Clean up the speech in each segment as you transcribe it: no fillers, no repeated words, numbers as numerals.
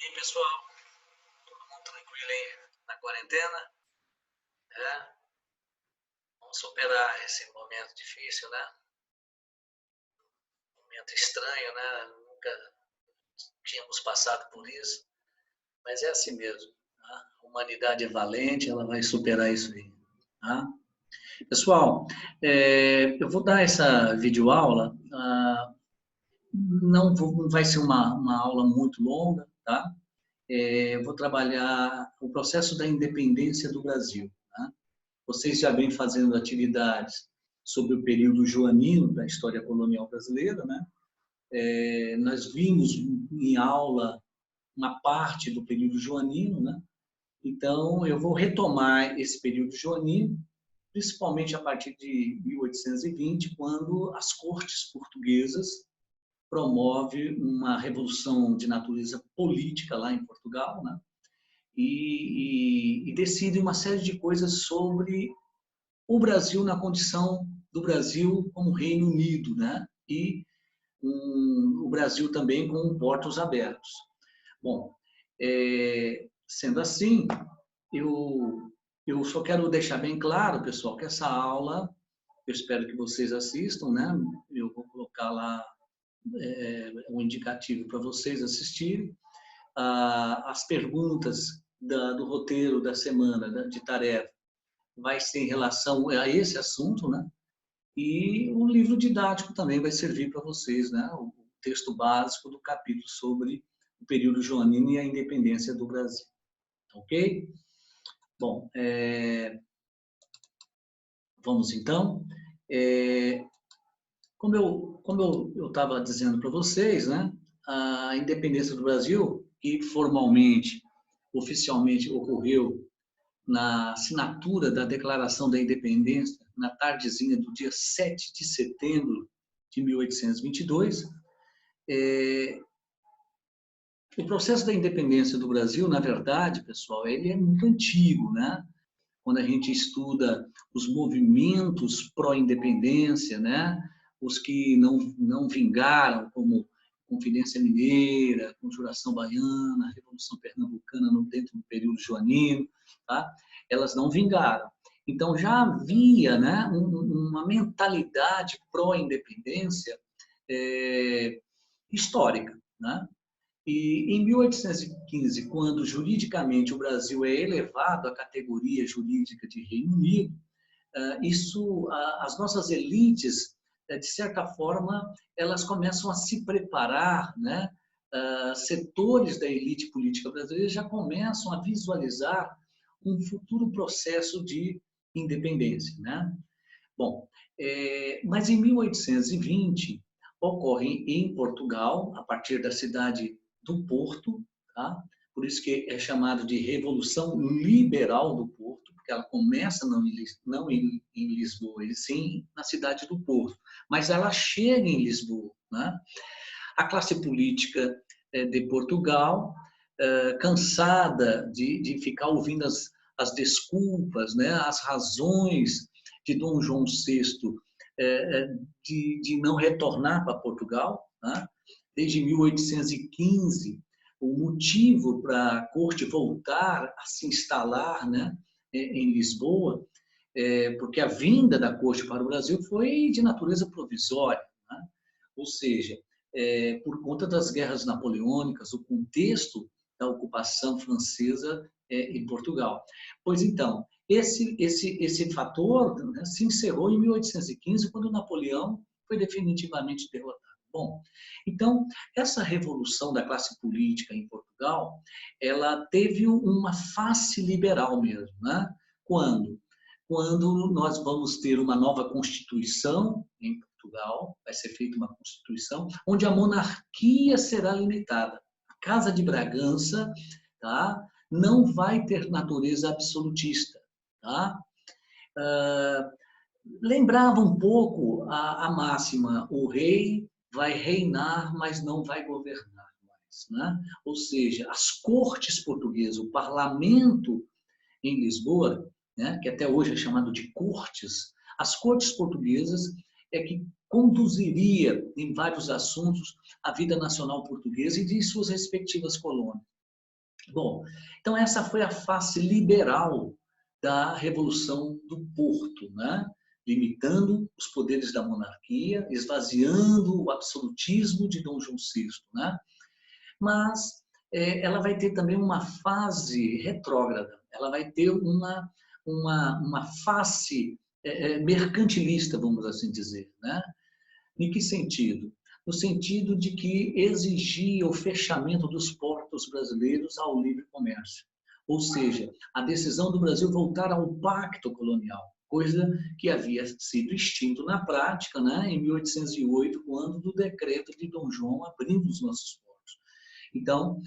E aí, pessoal, todo mundo tranquilo aí na quarentena? É, vamos superar esse momento difícil, né? Momento estranho, né? Nunca tínhamos passado por isso, mas é assim mesmo. Tá? A humanidade é valente, ela vai superar isso aí. Tá? Pessoal, eu vou dar essa videoaula, não vai ser uma aula muito longa, tá? Eu vou trabalhar o processo da independência do Brasil. Tá? Vocês já vêm fazendo atividades sobre o período joanino da história colonial brasileira, né? Nós vimos em aula uma parte do período joanino, né? Então, eu vou retomar esse período joanino, principalmente a partir de 1820, quando as cortes portuguesas promovem uma revolução de natureza política lá em Portugal, né? E decidem uma série de coisas sobre o Brasil na condição do Brasil como Reino Unido, né? E o Brasil também com portos abertos. Bom, sendo assim, eu só quero deixar bem claro, pessoal, que essa aula, eu espero que vocês assistam, né? Eu vou colocar lá um indicativo para vocês assistirem. As perguntas do roteiro da semana, de tarefa, vai ser em relação a esse assunto, né? E o livro didático também vai servir para vocês, né? O texto básico do capítulo sobre o período joanino e a independência do Brasil. Ok? Bom, vamos então. Como eu estava dizendo para vocês, né? A independência do Brasil, que formalmente, oficialmente ocorreu na assinatura da Declaração da Independência, na tardezinha do dia 7 de setembro de 1822, o processo da independência do Brasil, na verdade, pessoal, ele é muito antigo, né? Quando a gente estuda os movimentos pró-independência, né? Os que não vingaram, como Confidência Mineira, Conjuração Baiana, Revolução Pernambucana dentro do período joanino, tá? Elas não vingaram. Então já havia, né, uma mentalidade pró-independência histórica, né? E em 1815, quando juridicamente o Brasil é elevado à categoria jurídica de Reino Unido, as nossas elites, de certa forma, elas começam a se preparar, né? Setores da elite política brasileira já começam a visualizar um futuro processo de independência, né? Bom, mas em 1820 ocorre em Portugal, a partir da cidade do Porto, tá? Por isso que é chamado de Revolução Liberal do Porto, porque ela começa não em Lisboa, e sim na cidade do Porto, mas ela chega em Lisboa, né? A classe política de Portugal, cansada de ficar ouvindo as desculpas, né? As razões de Dom João VI de não retornar para Portugal, né? Desde 1815, o motivo para a corte voltar a se instalar, né, em Lisboa, porque a vinda da corte para o Brasil foi de natureza provisória, né? Ou seja, por conta das guerras napoleônicas, o contexto da ocupação francesa em Portugal. Pois então, esse fator, né, se encerrou em 1815, quando Napoleão foi definitivamente derrotado. Bom, então, essa revolução da classe política em Portugal, ela teve uma face liberal mesmo, né? Quando? Quando nós vamos ter uma nova Constituição em Portugal, vai ser feita uma Constituição, onde a monarquia será limitada. A Casa de Bragança, tá? Não vai ter natureza absolutista, tá? Lembrava um pouco a máxima: o rei vai reinar, mas não vai governar mais, né? Ou seja, as cortes portuguesas, o parlamento em Lisboa, né, que até hoje é chamado de cortes, as cortes portuguesas é que conduziria em vários assuntos a vida nacional portuguesa e de suas respectivas colônias. Bom, então essa foi a face liberal da Revolução do Porto, né? Limitando os poderes da monarquia, esvaziando o absolutismo de Dom João VI, né? Mas ela vai ter também uma fase retrógrada, ela vai ter uma face mercantilista, vamos assim dizer, né? Em que sentido? No sentido de que exigia o fechamento dos portos brasileiros ao livre comércio. Ou seja, a decisão do Brasil voltar ao pacto colonial, coisa que havia sido extinto na prática, né, em 1808, quando do decreto de Dom João abrindo os nossos portos. Então,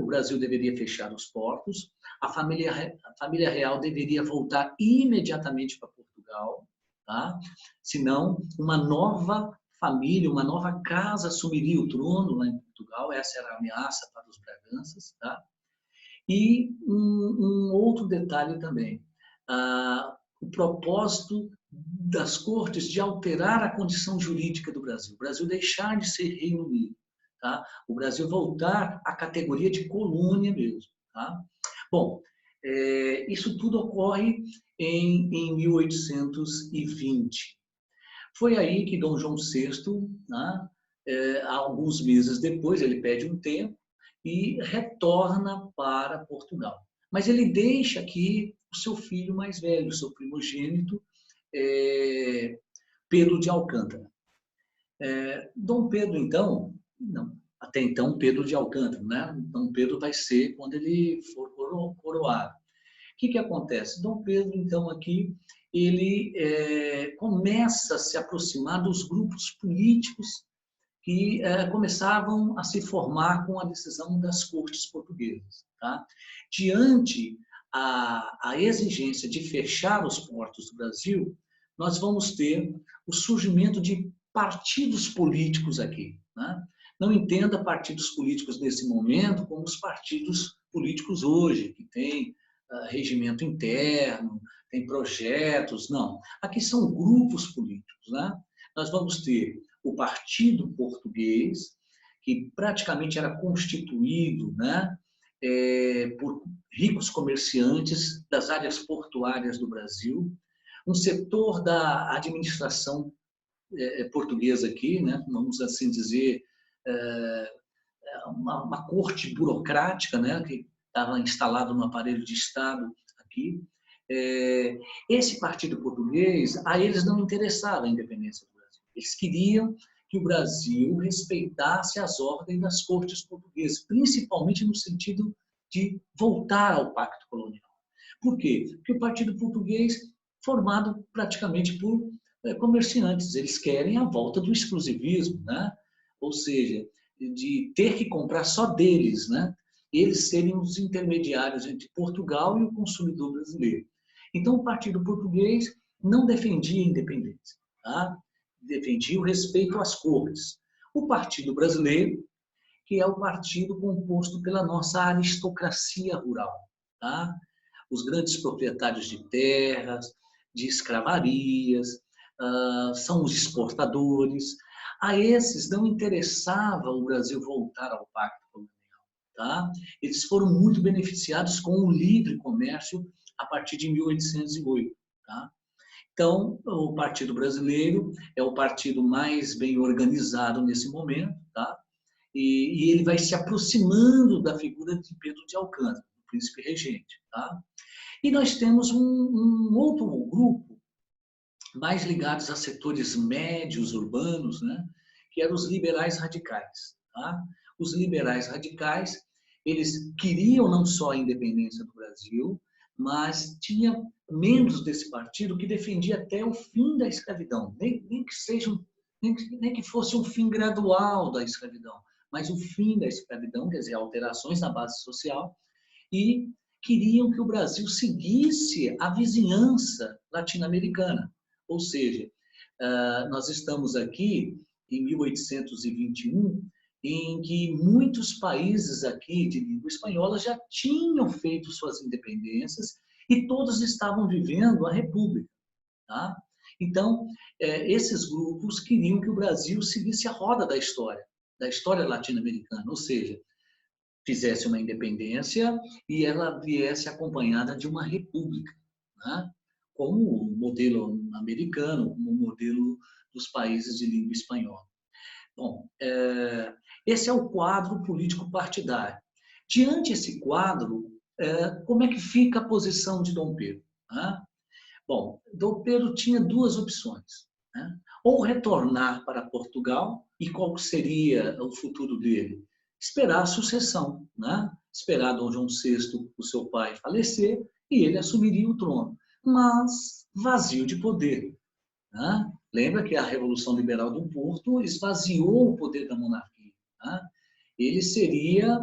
o Brasil deveria fechar os portos, a família real deveria voltar imediatamente para Portugal, tá? Senão, uma nova família, uma nova casa assumiria o trono lá em Portugal, essa era a ameaça para os Braganças, tá? E um outro detalhe também, o propósito das cortes de alterar a condição jurídica do Brasil, o Brasil deixar de ser Reino Unido, tá? O Brasil voltar à categoria de colônia mesmo, tá? Bom, isso tudo ocorre em 1820. Foi aí que Dom João VI, né, alguns meses depois, ele pede um tempo e retorna para Portugal. Mas ele deixa aqui o seu filho mais velho, o seu primogênito, Pedro de Alcântara. Dom Pedro, então, não, até então Pedro de Alcântara, né? Dom Pedro vai ser quando ele for coroado. O que acontece? Dom Pedro, então, aqui, ele começa a se aproximar dos grupos políticos que começavam a se formar com a decisão das cortes portuguesas. Tá? Diante a exigência de fechar os portos do Brasil, nós vamos ter o surgimento de partidos políticos aqui. Né? Não entenda partidos políticos nesse momento como os partidos políticos hoje, que têm regimento interno, tem projetos, não. Aqui são grupos políticos, né? Nós vamos ter o Partido Português, que praticamente era constituído, né, por ricos comerciantes das áreas portuárias do Brasil, um setor da administração portuguesa aqui, né, vamos assim dizer, uma corte burocrática, né, que estava instalado no aparelho de Estado aqui. Esse partido português, a eles não interessava a independência do Brasil. Eles queriam que o Brasil respeitasse as ordens das cortes portuguesas, principalmente no sentido de voltar ao pacto colonial. Por quê? Porque o partido português, formado praticamente por comerciantes, eles querem a volta do exclusivismo, né? Ou seja, de ter que comprar só deles, né? Eles serem os intermediários entre Portugal e o consumidor brasileiro. Então, o partido português não defendia a independência, tá? Defendia o respeito às cortes. O partido brasileiro, que é o partido composto pela nossa aristocracia rural, tá? Os grandes proprietários de terras, de escravarias, são os exportadores. A esses não interessava o Brasil voltar ao pacto colonial, tá? Eles foram muito beneficiados com o livre comércio a partir de 1808, tá? Então, o Partido Brasileiro é o partido mais bem organizado nesse momento, tá? E ele vai se aproximando da figura de Pedro de Alcântara, o príncipe regente, tá? E nós temos um outro grupo mais ligados a setores médios urbanos, né? Que eram os liberais radicais, tá? Os liberais radicais, eles queriam não só a independência do Brasil, mas tinha membros desse partido que defendia até o fim da escravidão, nem que seja nem que fosse um fim gradual da escravidão, mas o fim da escravidão, quer dizer, alterações na base social, e queriam que o Brasil seguisse a vizinhança latino-americana. Ou seja, nós estamos aqui em 1821, em que muitos países aqui de língua espanhola já tinham feito suas independências e todos estavam vivendo a república. Tá? Então, esses grupos queriam que o Brasil seguisse a roda da história latino-americana, ou seja, fizesse uma independência e ela viesse acompanhada de uma república, né? Como o modelo americano, como o modelo dos países de língua espanhola. Bom, esse é o quadro político partidário. Diante desse quadro, como é que fica a posição de Dom Pedro? Né? Bom, Dom Pedro tinha duas opções, né? Ou retornar para Portugal, e qual seria o futuro dele? Esperar a sucessão, né? Esperar Dom João VI, o seu pai, falecer, e ele assumiria o trono, mas vazio de poder, né? Lembra que a Revolução Liberal do Porto esvaziou o poder da monarquia, né? Ele seria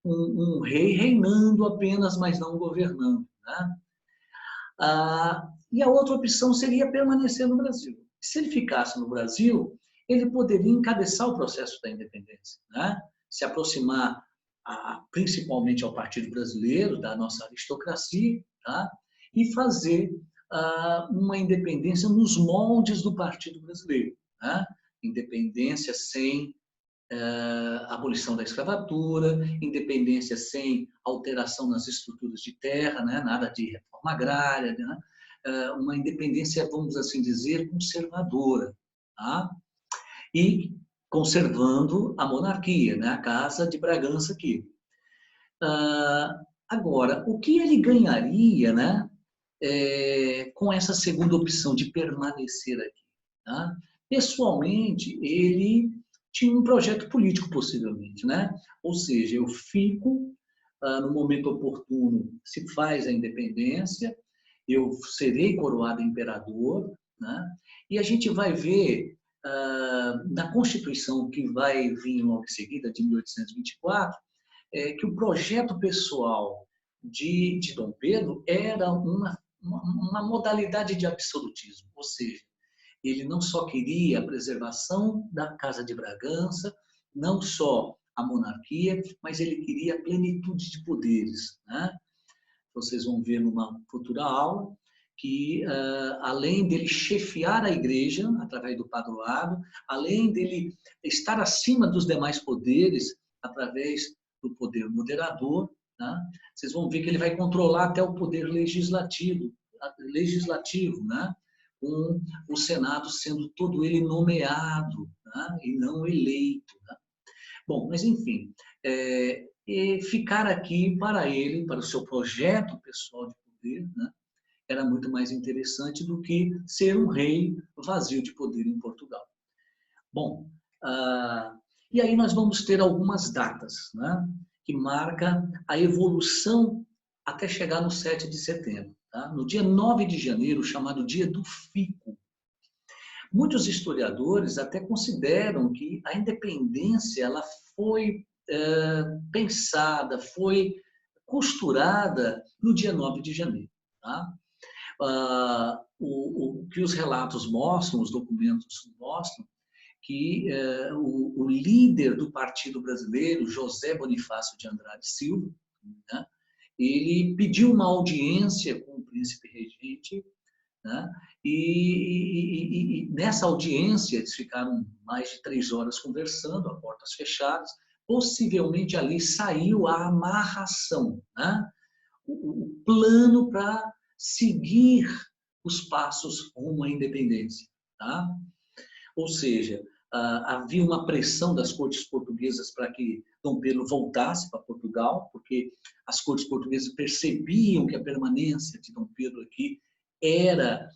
um rei reinando apenas, mas não governando, né? E a outra opção seria permanecer no Brasil. Se ele ficasse no Brasil, ele poderia encabeçar o processo da independência, né? Se aproximar principalmente ao Partido Brasileiro, da nossa aristocracia, tá? E fazer uma independência nos moldes do Partido Brasileiro, né? Independência sem abolição da escravatura, independência sem alteração nas estruturas de terra, né? Nada de reforma agrária, né? Uma independência, vamos assim dizer, conservadora, tá? E conservando a monarquia, né? A Casa de Bragança aqui. Agora, o que ele ganharia, né? Com essa segunda opção de permanecer aqui, tá? Pessoalmente, ele tinha um projeto político, possivelmente, né? Ou seja, eu fico, no momento oportuno, se faz a independência, eu serei coroado imperador, né? E a gente vai ver, na Constituição, que vai vir logo em seguida, de 1824, que o projeto pessoal de Dom Pedro era uma modalidade de absolutismo, ou seja, ele não só queria a preservação da Casa de Bragança, não só a monarquia, mas ele queria a plenitude de poderes, né? Vocês vão ver numa futura aula que, além dele chefiar a igreja através do padroado, além dele estar acima dos demais poderes através do poder moderador, né? Vocês vão ver que ele vai controlar até o poder legislativo, né? Com o Senado sendo todo ele nomeado, né? E não eleito, né? Bom, mas enfim, ficar aqui para ele, para o seu projeto pessoal de poder, né? Era muito mais interessante do que ser um rei vazio de poder em Portugal. Bom, e aí nós vamos ter algumas datas, né? Que marca a evolução até chegar no 7 de setembro. Tá? No dia 9 de janeiro, chamado Dia do Fico, muitos historiadores até consideram que a independência ela foi pensada, foi costurada no dia 9 de janeiro. Tá? O que os relatos mostram, os documentos mostram, que o líder do Partido Brasileiro, José Bonifácio de Andrade Silva, né, ele pediu uma audiência com o príncipe regente, né, e nessa audiência eles ficaram mais de 3 horas conversando, a portas fechadas, possivelmente ali saiu a amarração, né, o plano para seguir os passos rumo à independência. Tá? Ou seja, havia uma pressão das cortes portuguesas para que Dom Pedro voltasse para Portugal, porque as cortes portuguesas percebiam que a permanência de Dom Pedro aqui era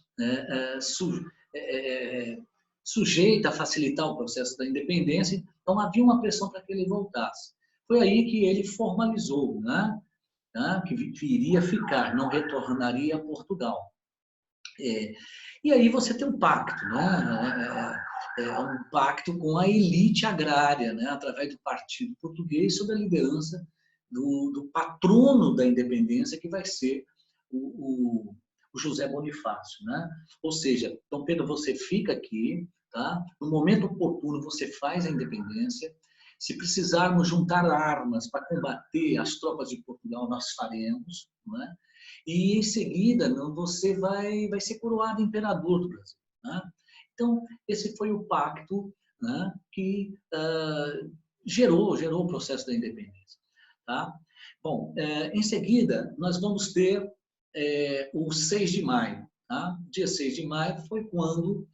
sujeita a facilitar o processo da independência, então havia uma pressão para que ele voltasse. Foi aí que ele formalizou, né? Que iria ficar, não retornaria a Portugal. E aí você tem um pacto, né? Um pacto com a elite agrária, né? Através do Partido Português, sob a liderança do patrono da independência, que vai ser o José Bonifácio, né? Ou seja, Dom Pedro, você fica aqui, tá? No momento oportuno você faz a independência. Se precisarmos juntar armas para combater as tropas de Portugal, nós faremos, não é? E em seguida você vai ser coroado imperador do Brasil, né? Então esse foi o pacto, né, que gerou o processo da independência. Tá? Bom, em seguida, nós vamos ter o 6 de maio. Tá? Dia 6 de maio foi quando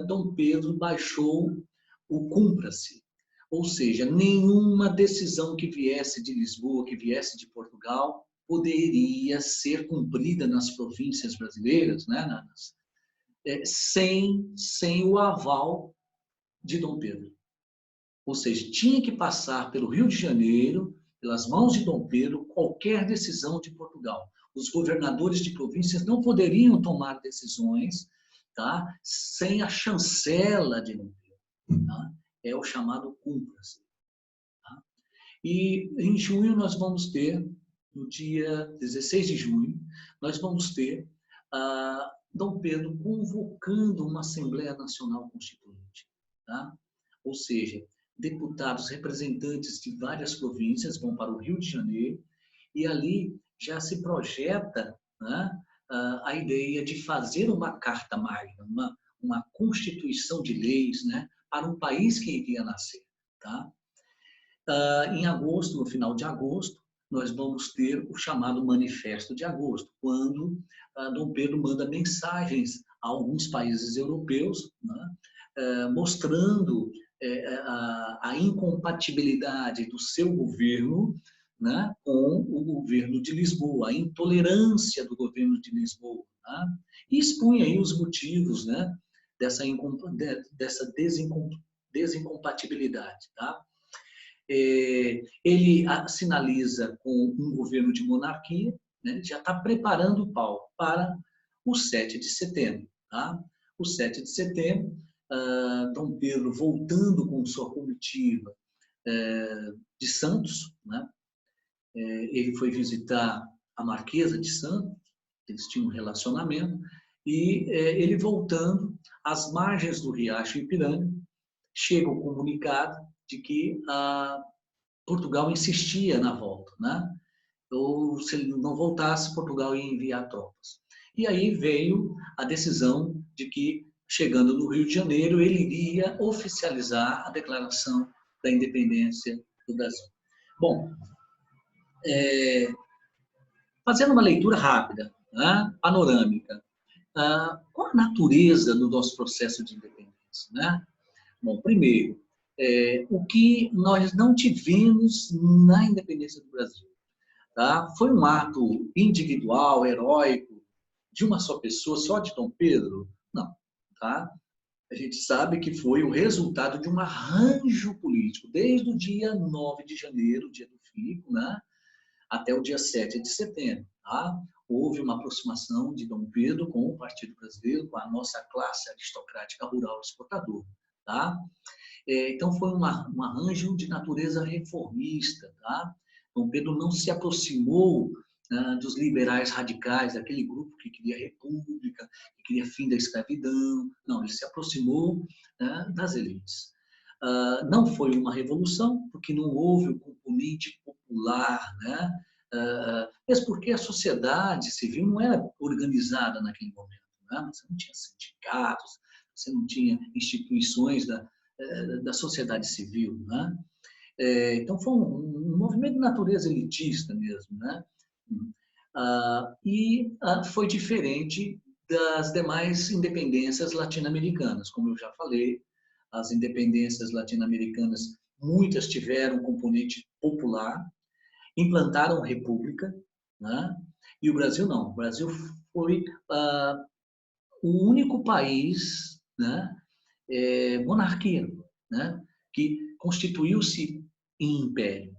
Dom Pedro baixou o Cumpra-se, ou seja, nenhuma decisão que viesse de Lisboa, que viesse de Portugal, poderia ser cumprida nas províncias brasileiras, né, sem o aval de Dom Pedro. Ou seja, tinha que passar pelo Rio de Janeiro, pelas mãos de Dom Pedro, qualquer decisão de Portugal. Os governadores de províncias não poderiam tomar decisões, tá, sem a chancela de Dom Pedro. Tá? É o chamado Cumpra-se. Tá? E em junho nós vamos ter, no dia 16 de junho, nós vamos ter Dom Pedro convocando uma Assembleia Nacional Constituinte. Tá? Ou seja, deputados representantes de várias províncias vão para o Rio de Janeiro e ali já se projeta, né, a ideia de fazer uma Carta Magna, uma constituição de leis, né, para um país que iria nascer. Tá? Em agosto, no final de agosto, nós vamos ter o chamado Manifesto de Agosto, quando Dom Pedro manda mensagens a alguns países europeus, né, mostrando a incompatibilidade do seu governo, né, com o governo de Lisboa, a intolerância do governo de Lisboa. Né, e expunha aí os motivos, né, dessa desincompatibilidade. Tá? Ele sinaliza com um governo de monarquia, né, já está preparando o palco para o 7 de setembro. Tá? O 7 de setembro, Dom Pedro voltando com sua comitiva de Santos, né? Ele foi visitar a Marquesa de Santos, eles tinham um relacionamento, e ele voltando às margens do Riacho Ipiranga, chega o comunicado de que Portugal insistia na volta, né? Ou se ele não voltasse, Portugal ia enviar tropas. E aí veio a decisão de que, chegando no Rio de Janeiro, ele iria oficializar a declaração da independência do Brasil. Bom, fazendo uma leitura rápida, né, panorâmica, qual a natureza do nosso processo de independência? Né? Bom, primeiro, o que nós não tivemos na independência do Brasil. Tá? Foi um ato individual, heróico, de uma só pessoa, só de Dom Pedro? Não. Tá? A gente sabe que foi o resultado de um arranjo político, desde o dia 9 de janeiro, dia do Fico, né? Até o dia 7 de setembro. Tá? Houve uma aproximação de Dom Pedro com o Partido Brasileiro, com a nossa classe aristocrática rural exportadora. Tá? Então, foi um arranjo de natureza reformista. Tá? Dom Pedro não se aproximou dos liberais radicais, aquele grupo que queria república, que queria fim da escravidão. Não, ele se aproximou das elites. Não foi uma revolução, porque não houve o componente popular, né? Mesmo porque a sociedade civil não era organizada naquele momento. Né? Você não tinha sindicatos, você não tinha instituições da sociedade civil. Né? Então, foi um movimento de natureza elitista mesmo. Né? Foi diferente das demais independências latino-americanas. Como eu já falei, as independências latino-americanas, muitas tiveram um componente popular, implantaram república, né? E o Brasil não. O Brasil foi o único país, né, monarquia, né, que constituiu-se em império.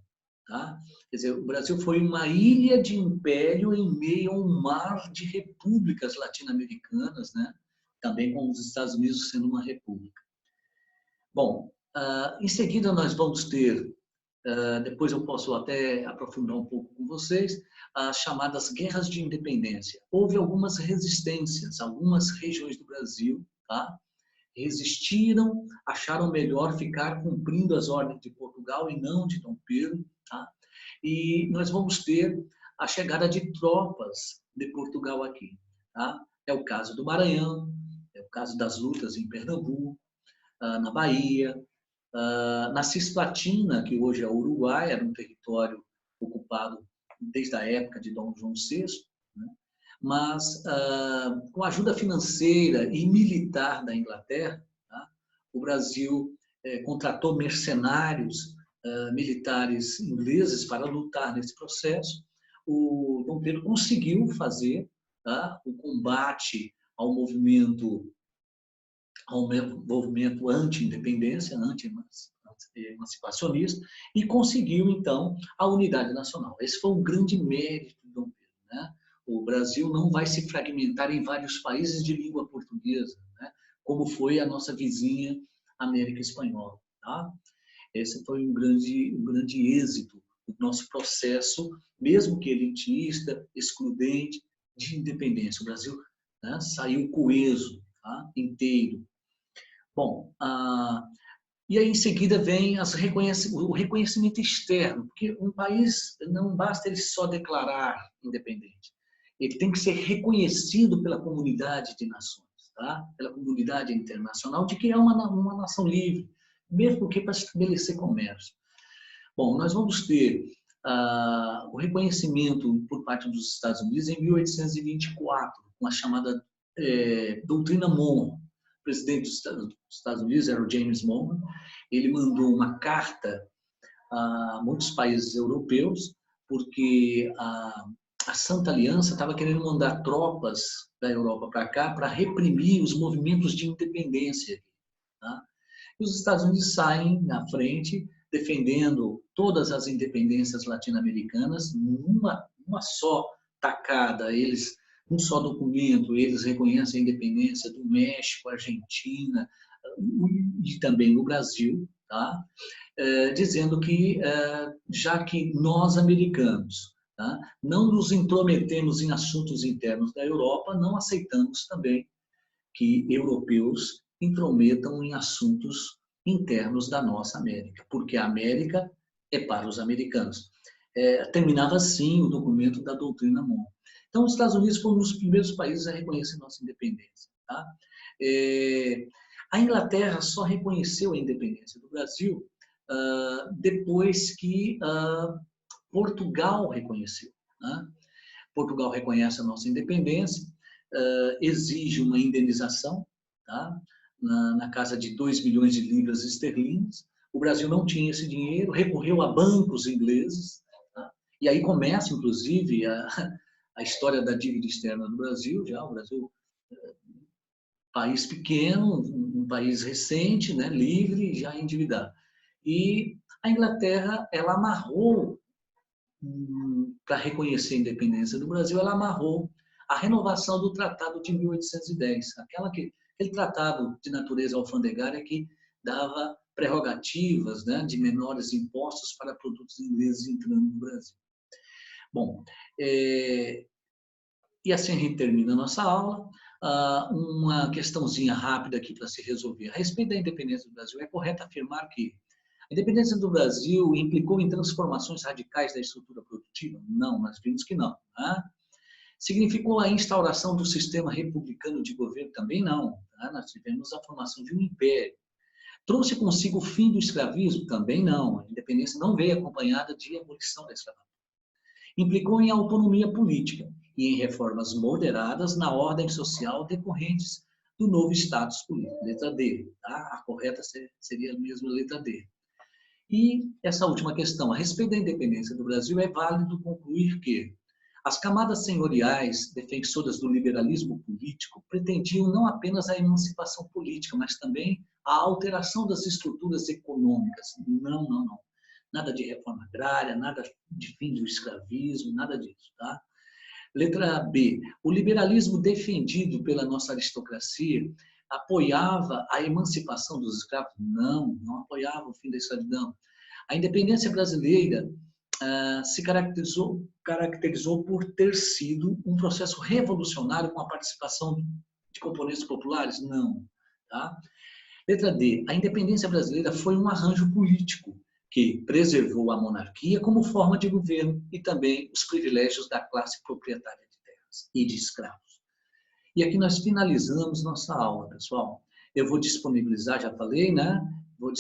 Tá? Quer dizer, o Brasil foi uma ilha de império em meio a um mar de repúblicas latino-americanas, né? Também com os Estados Unidos sendo uma república. Bom, em seguida nós vamos ter, depois eu posso até aprofundar um pouco com vocês, as chamadas guerras de independência. Houve algumas resistências, algumas regiões do Brasil, tá? Resistiram, acharam melhor ficar cumprindo as ordens de Portugal e não de Dom Pedro. Tá? E nós vamos ter a chegada de tropas de Portugal aqui. Tá? É o caso do Maranhão, é o caso das lutas em Pernambuco, na Bahia, na Cisplatina, que hoje é o Uruguai, era um território ocupado desde a época de Dom João VI, né? Mas, com a ajuda financeira e militar da Inglaterra, tá? O Brasil contratou mercenários militares ingleses para lutar nesse processo. O Dom Pedro conseguiu fazer, tá? O combate ao movimento anti-independência, anti-emancipacionista, e conseguiu, então, a unidade nacional. Esse foi um grande mérito de Dom Pedro, né? O Brasil não vai se fragmentar em vários países de língua portuguesa, né? Como foi a nossa vizinha América Espanhola, tá? Esse foi um grande êxito do nosso processo, mesmo que elitista, excludente, de independência. O Brasil, né, saiu coeso, tá? Inteiro. Bom, e aí em seguida vem o reconhecimento externo, porque um país não basta ele só declarar independente, ele tem que ser reconhecido pela comunidade de nações, tá? Pela comunidade internacional, de que é uma nação livre, mesmo que para estabelecer comércio. Bom, nós vamos ter o reconhecimento por parte dos Estados Unidos em 1824, com a chamada Doutrina Monroe. O presidente dos Estados Unidos era o James Monroe. Ele mandou uma carta a muitos países europeus, porque a Santa Aliança estava querendo mandar tropas da Europa para cá para reprimir os movimentos de independência, tá? E os Estados Unidos saem na frente, defendendo todas as independências latino-americanas, numa só tacada. Eles, um só documento, eles reconhecem a independência do México, Argentina e também no Brasil, tá? Dizendo que, já que nós, americanos, tá, não nos intrometemos em assuntos internos da Europa, não aceitamos também que europeus intrometam em assuntos internos da nossa América, porque a América é para os americanos. Terminava assim o documento da doutrina Monroe. Então, os Estados Unidos foram um dos primeiros países a reconhecer nossa independência, tá? A Inglaterra só reconheceu a independência do Brasil depois que Portugal reconheceu, né? Portugal reconhece a nossa independência, exige uma indenização, tá? Na casa de 2 milhões de libras esterlinas. O Brasil não tinha esse dinheiro, recorreu a bancos ingleses, tá? E aí começa, inclusive, a história da dívida externa do Brasil. Já o Brasil, país pequeno, um país recente, né, livre, já endividado. E a Inglaterra, ela amarrou, para reconhecer a independência do Brasil, ela amarrou a renovação do Tratado de 1810, aquele tratado de natureza alfandegária que dava prerrogativas, né, de menores impostos para produtos ingleses entrando no Brasil. Bom, e assim a gente termina a nossa aula. Uma questãozinha rápida aqui para se resolver. A respeito da independência do Brasil, é correto afirmar que a independência do Brasil implicou em transformações radicais da estrutura produtiva? Não, nós vimos que não, né? Significou a instauração do sistema republicano de governo? Também não, tá? Nós tivemos a formação de um império. Trouxe consigo o fim do escravismo? Também não. A independência não veio acompanhada de abolição da escravatura. Implicou em autonomia política e em reformas moderadas na ordem social decorrentes do novo status político. Letra D, tá? A correta seria a mesma letra D. E essa última questão, a respeito da independência do Brasil, é válido concluir que as camadas senhoriais defensoras do liberalismo político pretendiam não apenas a emancipação política, mas também a alteração das estruturas econômicas. Não, não, não. Nada de reforma agrária, nada de fim do escravismo, nada disso, tá? Letra B. O liberalismo defendido pela nossa aristocracia apoiava a emancipação dos escravos? Não, não apoiava o fim da escravidão. A independência brasileira se caracterizou por ter sido um processo revolucionário com a participação de componentes populares? Não, tá? Letra D. A independência brasileira foi um arranjo político que preservou a monarquia como forma de governo e também os privilégios da classe proprietária de terras e de escravos. E aqui nós finalizamos nossa aula, pessoal. Eu vou disponibilizar, já falei, né? Vou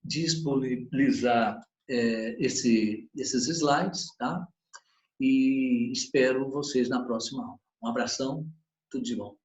disponibilizar esses slides, tá? e espero vocês na próxima aula. Um abração, tudo de bom.